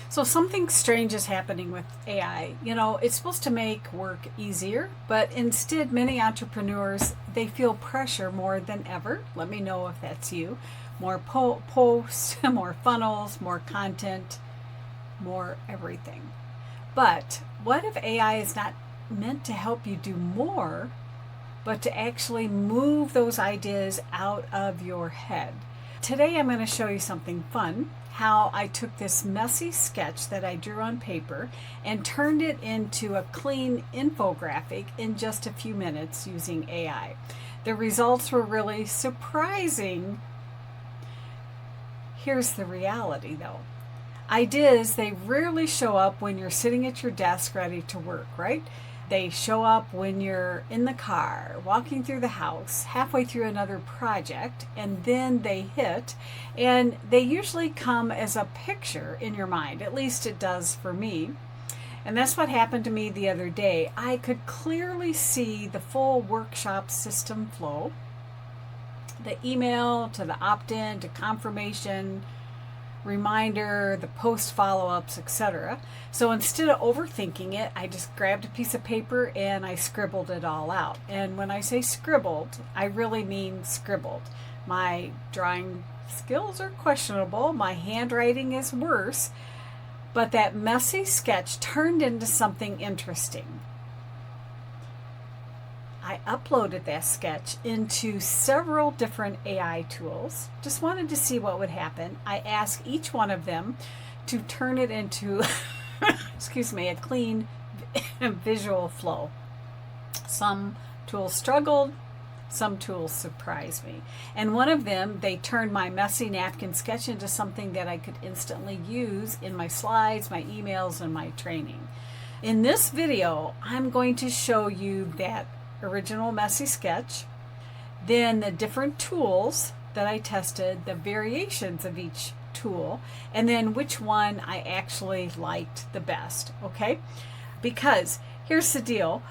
So something strange is happening with AI. You know, it's supposed to make work easier, but instead many entrepreneurs, they feel pressure more than ever. Let me know if that's you. More posts, more funnels, more content, more everything. But what if AI is not meant to help you do more, but to actually move those ideas out of your head? Today I'm going to show you something fun, how I took this messy sketch that I drew on paper and turned it into a clean infographic in just a few minutes using AI. The results were really surprising. Here's the reality though. Ideas, they rarely show up when you're sitting at your desk ready to work, right? They show up when you're in the car, walking through the house, halfway through another project, and then they hit. And they usually come as a picture in your mind. At least it does for me. And that's what happened to me the other day. I could clearly see the full workshop system flow, the email to the opt-in to confirmation, reminder, the post follow-ups, etc. So instead of overthinking it, I just grabbed a piece of paper and I scribbled it all out. And when I say scribbled, I really mean scribbled. My drawing skills are questionable, my handwriting is worse, but that messy sketch turned into something interesting. I uploaded that sketch into several different AI tools. Just wanted to see what would happen. I asked each one of them to turn it into excuse me, a clean visual flow. Some tools struggled, some tools surprised me. And one of them, they turned my messy napkin sketch into something that I could instantly use in my slides, my emails, and my training. In this video, I'm going to show you that original messy sketch, then the different tools that I tested, the variations of each tool, and then which one I actually liked the best, okay? Because here's the deal.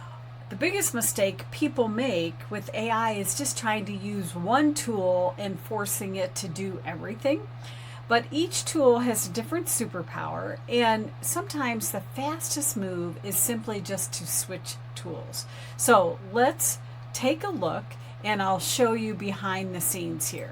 The biggest mistake people make with AI is just trying to use one tool and forcing it to do everything. But each tool has a different superpower, and sometimes the fastest move is simply just to switch tools. So let's take a look and I'll show you behind the scenes here.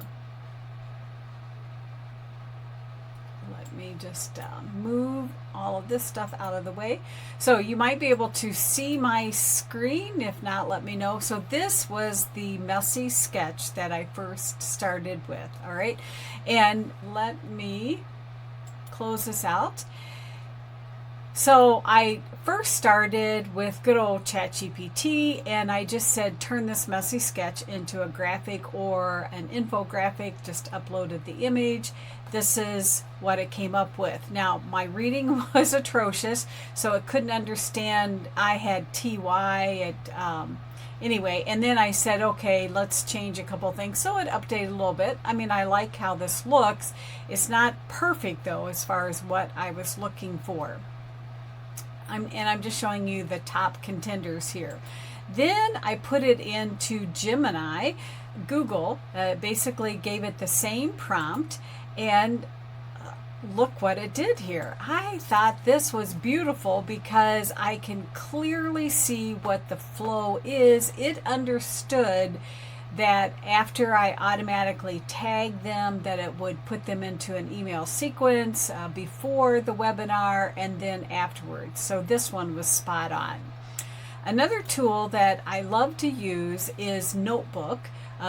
Let me just move all of this stuff out of the way. So you might be able to see my screen. If not, let me know. So this was the messy sketch that I first started with. All right. And let me close this out. So I first started with good old ChatGPT, and I just said, turn this messy sketch into a graphic or an infographic, just uploaded the image. This is what it came up with. Now, my reading was atrocious, so it couldn't understand. I had TY, anyway, and then I said, okay, let's change a couple things. So it updated a little bit. I mean, I like how this looks. It's not perfect, though, as far as what I was looking for. I'm just showing you the top contenders here. Then I put it into Gemini. Google basically gave it the same prompt, and look what it did here. I thought this was beautiful because I can clearly see what the flow is. It understood that after I automatically tagged them, that it would put them into an email sequence before the webinar and then afterwards. So this one was spot on. Another tool that I love to use is Notebook.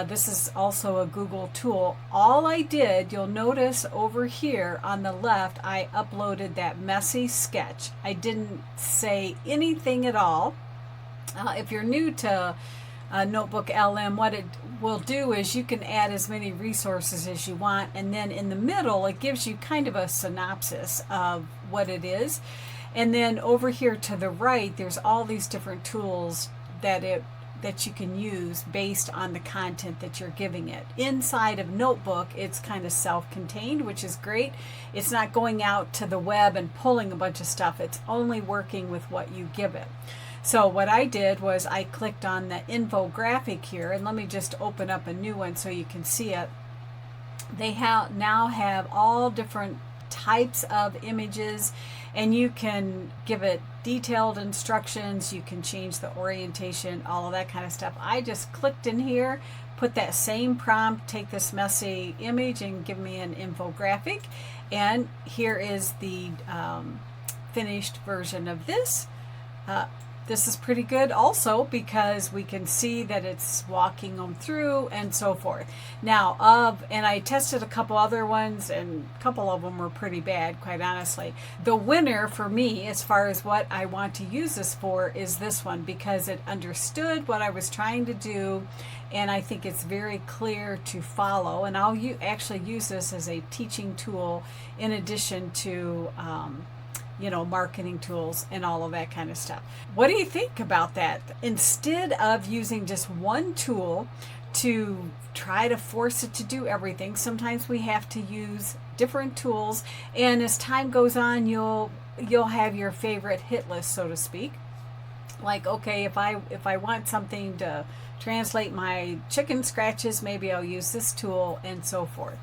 This is also a Google tool. All I did, you'll notice over here on the left, I uploaded that messy sketch. I didn't say anything at all. If you're new to NotebookLM, what it will do is you can add as many resources as you want, and then in the middle it gives you kind of a synopsis of what it is. And then over here to the right, there's all these different tools that you can use based on the content that you're giving it. Inside of Notebook, it's kind of self-contained, which is great. It's not going out to the web and pulling a bunch of stuff. It's only working with what you give it. So what I did was I clicked on the infographic here, and let me just open up a new one so you can see it. They now have all different types of images, and you can give it detailed instructions. You can change the orientation, all of that kind of stuff. I just clicked in here, put that same prompt, take this messy image and give me an infographic, and here is the finished version of this. This is pretty good also because we can see that it's walking them through and so forth. Now, and I tested a couple other ones, and a couple of them were pretty bad, quite honestly. The winner for me, as far as what I want to use this for, is this one, because it understood what I was trying to do, and I think it's very clear to follow. And I'll actually use this as a teaching tool in addition to marketing tools and all of that kind of stuff. What do you think about that? Instead of using just one tool to try to force it to do everything, sometimes we have to use different tools, and as time goes on, you'll have your favorite hit list, so to speak. Like, okay, if I want something to translate my chicken scratches, maybe I'll use this tool, and so forth.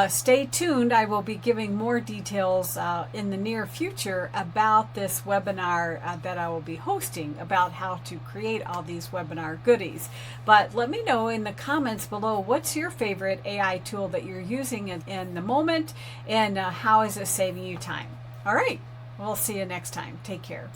Stay tuned. I will be giving more details in the near future about this webinar that I will be hosting about how to create all these webinar goodies. But let me know in the comments below, what's your favorite AI tool that you're using in the moment, and how is it saving you time? All right, we'll see you next time. Take care.